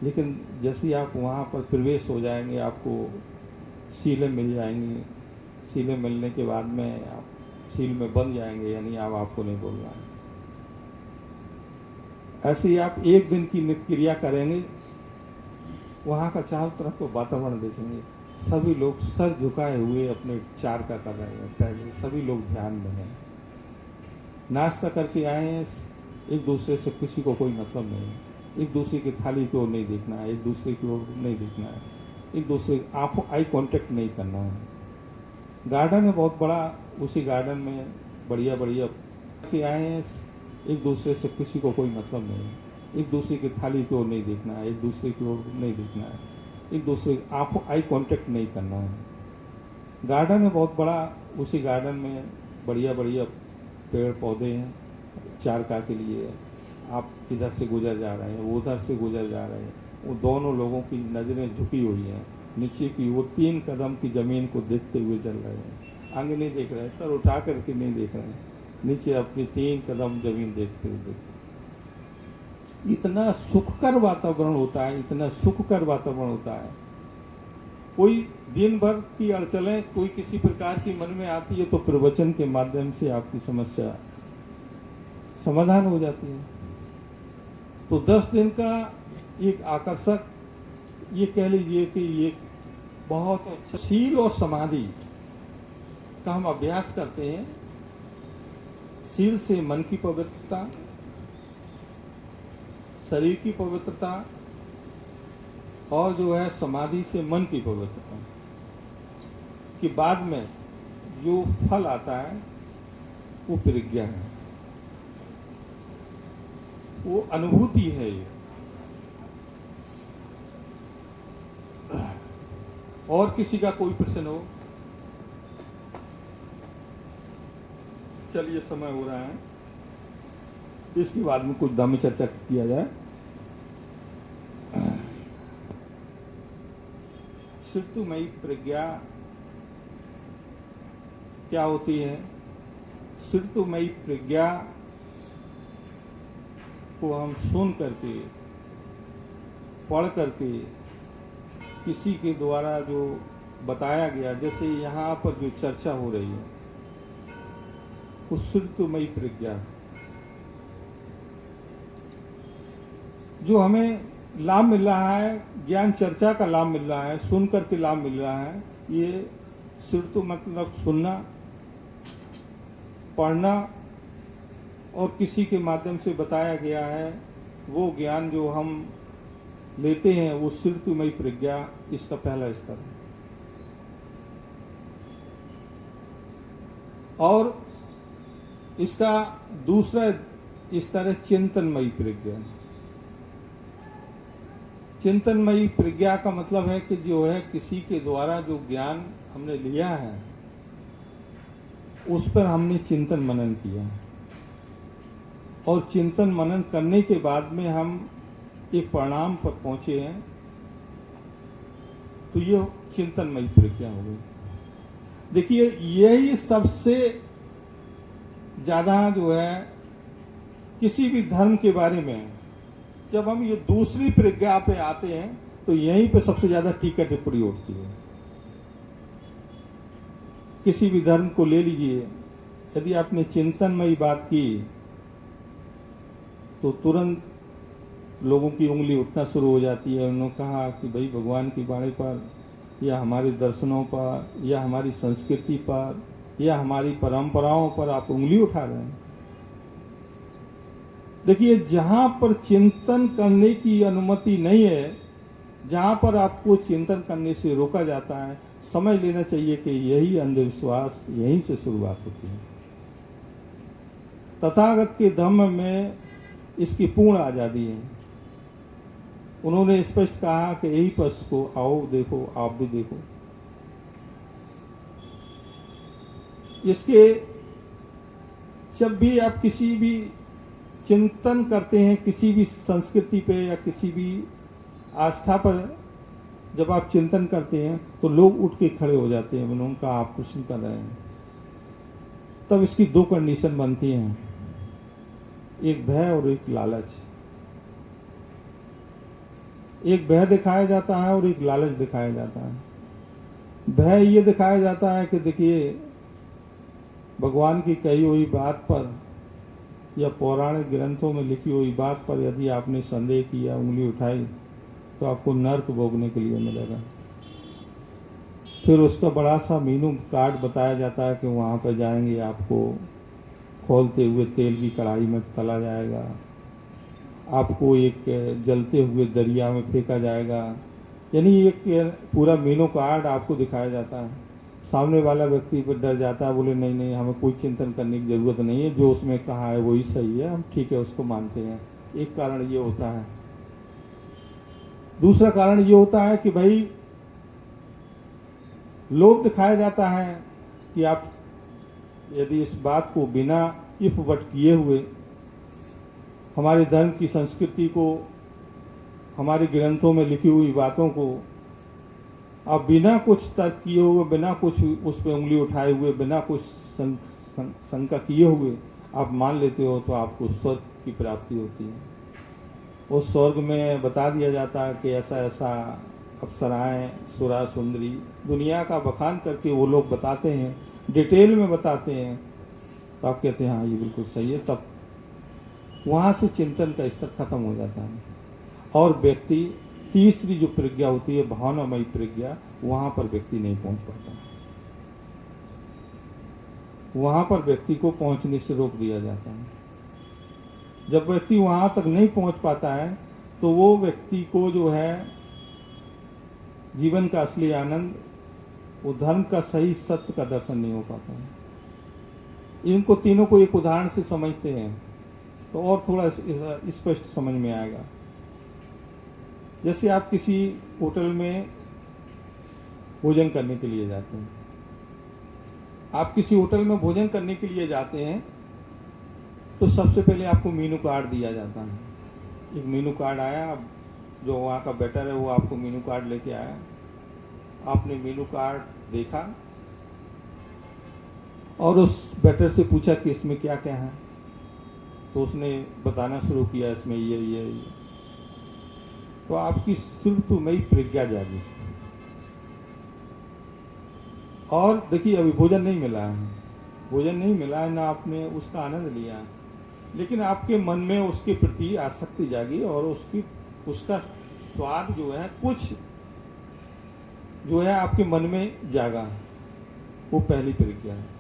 लेकिन जैसे ही आप वहाँ पर प्रवेश हो जाएंगे आपको सीलें मिल जाएंगी। सीलें मिलने के बाद में आप सील में बंध जाएंगे, यानी अब आपको नहीं बोलना है। ऐसे ही आप एक दिन की नित्य क्रिया करेंगे, वहाँ का चारों तरफ को वातावरण देखेंगे, सभी लोग सर झुकाए हुए अपने चार का कर रहे हैं। पहले सभी लोग ध्यान में हैं, नाश्ता करके आए हैं, एक दूसरे से किसी को कोई मतलब नहीं है, एक दूसरे की थाली की ओर नहीं देखना है, एक दूसरे की ओर नहीं देखना है, एक दूसरे आंखों आई कांटेक्ट नहीं करना है। गार्डन है बहुत बड़ा, उसी गार्डन में बढ़िया बढ़िया के आए हैं, एक दूसरे से किसी को कोई मतलब नहीं है, एक दूसरे की थाली की ओर नहीं देखना है, एक दूसरे की ओर नहीं देखना है, एक दूसरे आंखों आई कांटेक्ट नहीं करना है। गार्डन है बहुत बड़ा, उसी गार्डन में बढ़िया बढ़िया पेड़ पौधे हैं चारका के लिए। आप इधर से गुजर जा रहे हैं, वो उधर से गुजर जा रहे हैं, वो दोनों लोगों की नज़रें झुकी हुई हैं नीचे की, वो 3 कदम की ज़मीन को देखते हुए चल रहे हैं, आगे नहीं देख रहे हैं, सर उठा करके नहीं देख रहे हैं, नीचे अपनी 3 कदम ज़मीन देखते हुए। इतना सुखकर वातावरण होता है, इतना सुखकर वातावरण होता है। कोई दिन भर की अड़चनें कोई किसी प्रकार की मन में आती है तो प्रवचन के माध्यम से आपकी समस्या समाधान हो जाती है। तो 10 दिन का एक आकर्षक, ये कह लीजिए कि ये बहुत अच्छा शील और समाधि का हम अभ्यास करते हैं। शील से मन की पवित्रता, शरीर की पवित्रता, और जो है समाधि से मन की पवित्रता कि बाद में जो फल आता है वो प्रज्ञा है, वो अनुभूति है। ये और किसी का कोई प्रश्न हो? चलिए समय हो रहा है, इसके बाद में कुछ धम्म चर्चा किया जाए। श्रुतिमयी प्रज्ञा क्या होती है? श्रुतिमयी प्रज्ञा को हम सुन करके, पढ़ करके, किसी के द्वारा जो बताया गया, जैसे यहाँ पर जो चर्चा हो रही है, उस श्रुतिमयी प्रज्ञा जो हमें लाभ मिल रहा है, ज्ञान चर्चा का लाभ मिल रहा है, सुन करके लाभ मिल रहा है। ये श्रुति मतलब सुनना, पढ़ना और किसी के माध्यम से बताया गया है, वो ज्ञान जो हम लेते हैं वो श्रुतिमयी प्रज्ञा, इसका पहला स्तर है। और इसका दूसरा स्तर है चिंतनमयी प्रज्ञा। चिंतनमयी प्रज्ञा का मतलब है कि जो है किसी के द्वारा जो ज्ञान हमने लिया है उस पर हमने चिंतन मनन किया, और चिंतन मनन करने के बाद में हम एक परिणाम पर पहुंचे हैं, तो ये चिंतनमयी प्रज्ञा हो गई। देखिए यही सबसे ज़्यादा जो है किसी भी धर्म के बारे में जब हम ये दूसरी प्रज्ञा पे आते हैं तो यहीं पे सबसे ज़्यादा टीका टिप्पणी उठती है। किसी भी धर्म को ले लीजिए, यदि आपने चिंतनमयी बात की तो तुरंत लोगों की उंगली उठना शुरू हो जाती है। उन्होंने कहा कि भाई भगवान की वाणी पर, या हमारे दर्शनों पर, या हमारी संस्कृति पर, या हमारी परंपराओं पर आप उंगली उठा रहे हैं। देखिए जहाँ पर चिंतन करने की अनुमति नहीं है, जहाँ पर आपको चिंतन करने से रोका जाता है, समझ लेना चाहिए कि यही अंधविश्वास, यहीं से शुरुआत होती है। तथागत के धम्म में इसकी पूर्ण आज़ादी है। उन्होंने स्पष्ट कहा कि यही पथ को आओ देखो, आप भी देखो। इसके जब भी आप किसी भी चिंतन करते हैं, किसी भी संस्कृति पे या किसी भी आस्था पर जब आप चिंतन करते हैं तो लोग उठ के खड़े हो जाते हैं, उनका आप प्रश्न कर रहे हैं। तब इसकी 2 कंडीशन बनती हैं, एक भय और एक लालच। एक भय दिखाया जाता है और एक लालच दिखाया जाता है। भय ये दिखाया जाता है कि देखिए भगवान की कही हुई बात पर या पौराणिक ग्रंथों में लिखी हुई बात पर यदि आपने संदेह किया, उंगली उठाई, तो आपको नर्क भोगने के लिए मिलेगा। फिर उसका बड़ा सा मीनू कार्ड बताया जाता है कि वहाँ पर जाएंगे, आपको खौलते हुए तेल की कढ़ाई में तला जाएगा, आपको एक जलते हुए दरिया में फेंका जाएगा। यानी एक पूरा मीनू कार्ड आपको दिखाया जाता है। सामने वाला व्यक्ति पर डर जाता है, बोले नहीं नहीं, हमें कोई चिंतन करने की ज़रूरत नहीं है, जो उसमें कहा है वही सही है, हम ठीक है उसको मानते हैं। एक कारण ये होता है। दूसरा कारण ये होता है कि भाई लोभ दिखाया जाता है कि आप यदि इस बात को बिना इफ बट किए हुए हमारे धर्म की संस्कृति को, हमारे ग्रंथों में लिखी हुई बातों को आप बिना कुछ तर्क किए हुए, बिना कुछ उस पर उंगली उठाए हुए, बिना कुछ शंका किए हुए आप मान लेते हो, तो आपको स्वर्ग की प्राप्ति होती है। उस स्वर्ग में बता दिया जाता है कि ऐसा ऐसा अप्सराएं, सुरा, सुंदरी, दुनिया का बखान करके वो लोग बताते हैं, डिटेल में बताते हैं। तो आप कहते हैं हाँ ये बिल्कुल सही है। तब वहाँ से चिंतन का स्तर खत्म हो जाता है और व्यक्ति तीसरी जो प्रज्ञा होती है, भावनामयी प्रज्ञा, वहाँ पर व्यक्ति नहीं पहुँच पाता। वहाँ पर व्यक्ति को पहुँचने से रोक दिया जाता है। जब व्यक्ति वहाँ तक नहीं पहुँच पाता है तो वो व्यक्ति को जो है जीवन का असली आनंद, वो धर्म का सही सत्य का दर्शन नहीं हो पाता है। इनको तीनों को एक उदाहरण से समझते हैं तो और थोड़ा स्पष्ट समझ में आएगा। जैसे आप किसी होटल में भोजन करने के लिए जाते हैं, आप किसी होटल में भोजन करने के लिए जाते हैं तो सबसे पहले आपको मेनू कार्ड दिया जाता है। एक मेनू कार्ड आया, जो वहाँ का वेटर है वो आपको मेनू कार्ड लेके आया, आपने मेनू कार्ड देखा और उस वेटर से पूछा कि इसमें क्या क्या है, तो उसने बताना शुरू किया इसमें ये। तो आपकी सिद्धमयी प्रज्ञा जागी और देखिए अभी भोजन नहीं मिला है, ना आपने उसका आनंद लिया, लेकिन आपके मन में उसके प्रति आसक्ति जागी और उसका स्वाद जो है, कुछ जो है आपके मन में जागा। वो पहली प्रज्ञा है।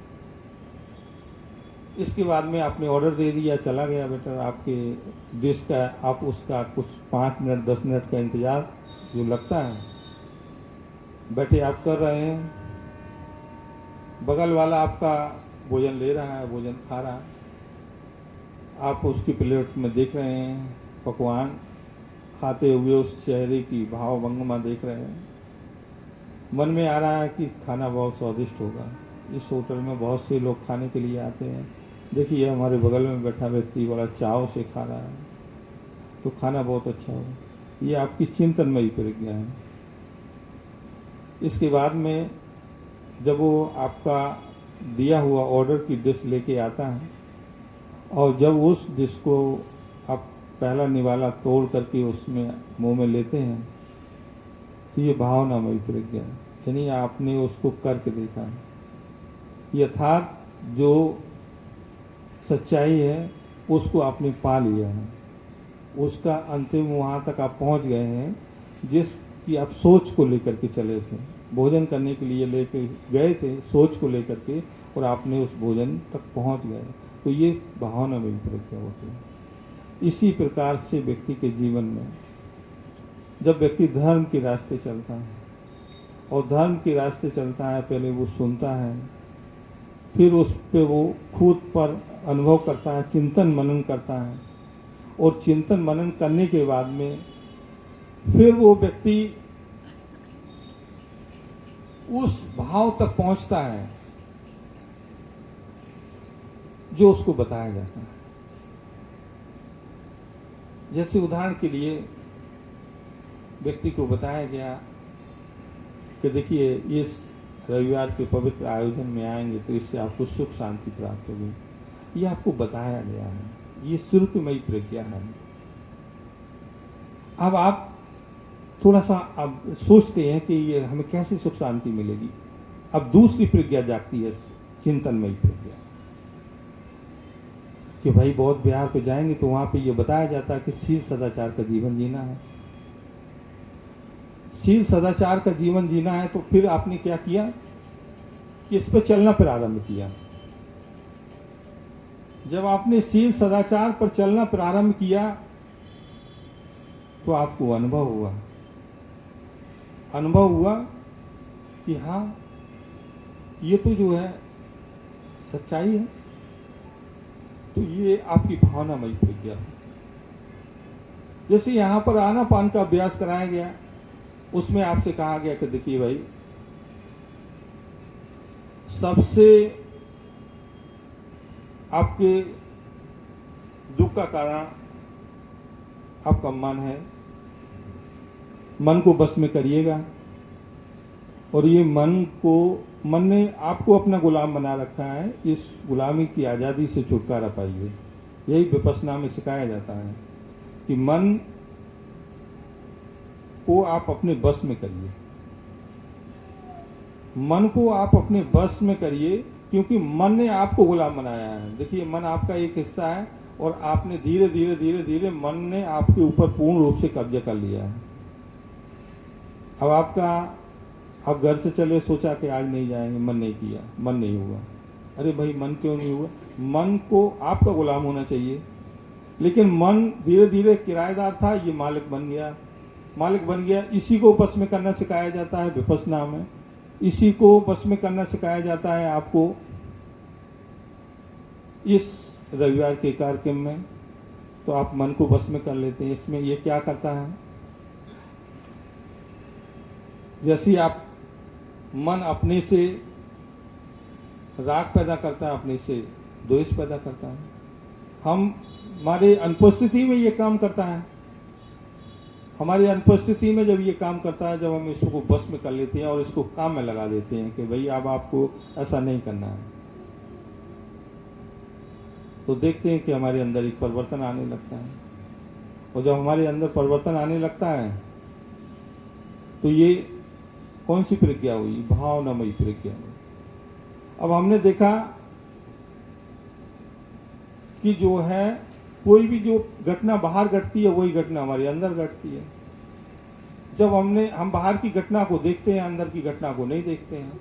इसके बाद में आपने ऑर्डर दे दिया, चला गया वेटर आपके डिश का, आप उसका कुछ 5 मिनट 10 मिनट का इंतज़ार जो लगता है, बैठे आप कर रहे हैं, बगल वाला आपका भोजन ले रहा है, भोजन खा रहा है, आप उसकी प्लेट में देख रहे हैं, पकवान खाते हुए उस चेहरे की भाव भंगिमा देख रहे हैं, मन में आ रहा है कि खाना बहुत स्वादिष्ट होगा। इस होटल में बहुत से लोग खाने के लिए आते हैं, देखिए हमारे बगल में बैठा व्यक्ति बड़ा चाव से खा रहा है, तो खाना बहुत अच्छा होगा। ये आपकी चिंतनमयी प्रज्ञा है। इसके बाद में जब वो आपका दिया हुआ ऑर्डर की डिश लेके आता है और जब उस डिश को आप पहला निवाला तोड़ करके उसमें मुंह में लेते हैं, तो ये भावनामयी प्रज्ञा है, यानी आपने उसको करके देखा है। यथार्थ जो सच्चाई है उसको आपने पा लिया है, उसका अंतिम वहाँ तक आप पहुँच गए हैं जिसकी आप सोच को लेकर के चले थे, भोजन करने के लिए लेके गए थे सोच को लेकर के, और आपने उस भोजन तक पहुँच गए। तो ये भावनामयी प्रज्ञा होती है। इसी प्रकार से व्यक्ति के जीवन में जब व्यक्ति धर्म के रास्ते चलता है और धर्म के रास्ते चलता है, पहले वो सुनता है, फिर उस पे वो खुद पर अनुभव करता है, चिंतन मनन करता है, और चिंतन मनन करने के बाद में फिर वो व्यक्ति उस भाव तक पहुंचता है जो उसको बताया जाता है। जैसे उदाहरण के लिए व्यक्ति को बताया गया कि देखिए इस रविवार के पवित्र आयोजन में आएंगे तो इससे आपको सुख शांति प्राप्त होगी, ये आपको बताया गया है। ये श्रुतिमयी प्रज्ञा है। अब आप थोड़ा सा अब सोचते हैं कि ये हमें कैसे सुख शांति मिलेगी। अब दूसरी प्रज्ञा जागती है, चिंतनमयी प्रज्ञा, कि भाई बौद्ध विहार पे जाएंगे तो वहां पे ये बताया जाता है कि शील सदाचार का जीवन जीना है। शील सदाचार का जीवन जीना है तो फिर आपने क्या किया कि इस पे चलना प्रारंभ किया। जब आपने शील सदाचार पर चलना प्रारंभ किया तो आपको अनुभव हुआ कि हाँ, ये तो जो है सच्चाई है। तो ये आपकी भावनामयी प्रज्ञा है। जैसे यहाँ पर आनापान का अभ्यास कराया गया, उसमें आपसे कहा गया कि देखिए भाई, सबसे आपके दुख का कारण आपका मन है। मन को बस में करिएगा और ये मन ने आपको अपना गुलाम बना रखा है। इस गुलामी की आज़ादी से छुटकारा पाइए। यही विपश्यना में सिखाया जाता है कि मन को आप अपने बस में करिए। मन को आप अपने बस में करिए, क्योंकि मन ने आपको गुलाम बनाया है। देखिए, मन आपका एक हिस्सा है और आपने धीरे धीरे मन ने आपके ऊपर पूर्ण रूप से कब्जा कर लिया है। अब आप घर से चले, सोचा कि आज नहीं जाएंगे, मन नहीं किया, मन नहीं हुआ। अरे भाई, मन क्यों नहीं हुआ? मन को आपका गुलाम होना चाहिए, लेकिन मन धीरे धीरे किराएदार था, ये मालिक बन गया। इसी को बस में करना सिखाया जाता है विपश्यना में। इसी को बस में करना सिखाया जाता है आपको इस रविवार के कार्यक्रम में। तो आप मन को बस में कर लेते हैं। इसमें ये क्या करता है, जैसे आप मन अपने से राग पैदा करता है, अपने से द्वेष पैदा करता है। हमारे अनुपस्थिति में ये काम करता है। हमारी अनुपस्थिति में जब ये काम करता है, जब हम इसको बस में कर लेते हैं और इसको काम में लगा देते हैं कि भाई अब आपको ऐसा नहीं करना है, तो देखते हैं कि हमारे अंदर एक परिवर्तन आने लगता है। और जब हमारे अंदर परिवर्तन आने लगता है तो ये कौन सी प्रज्ञा हुई? भावनामयी प्रज्ञा हुई। अब हमने देखा कि जो है, कोई भी जो घटना बाहर घटती है वही घटना हमारे अंदर घटती है। जब हम बाहर की घटना को देखते हैं, अंदर की घटना को नहीं देखते हैं।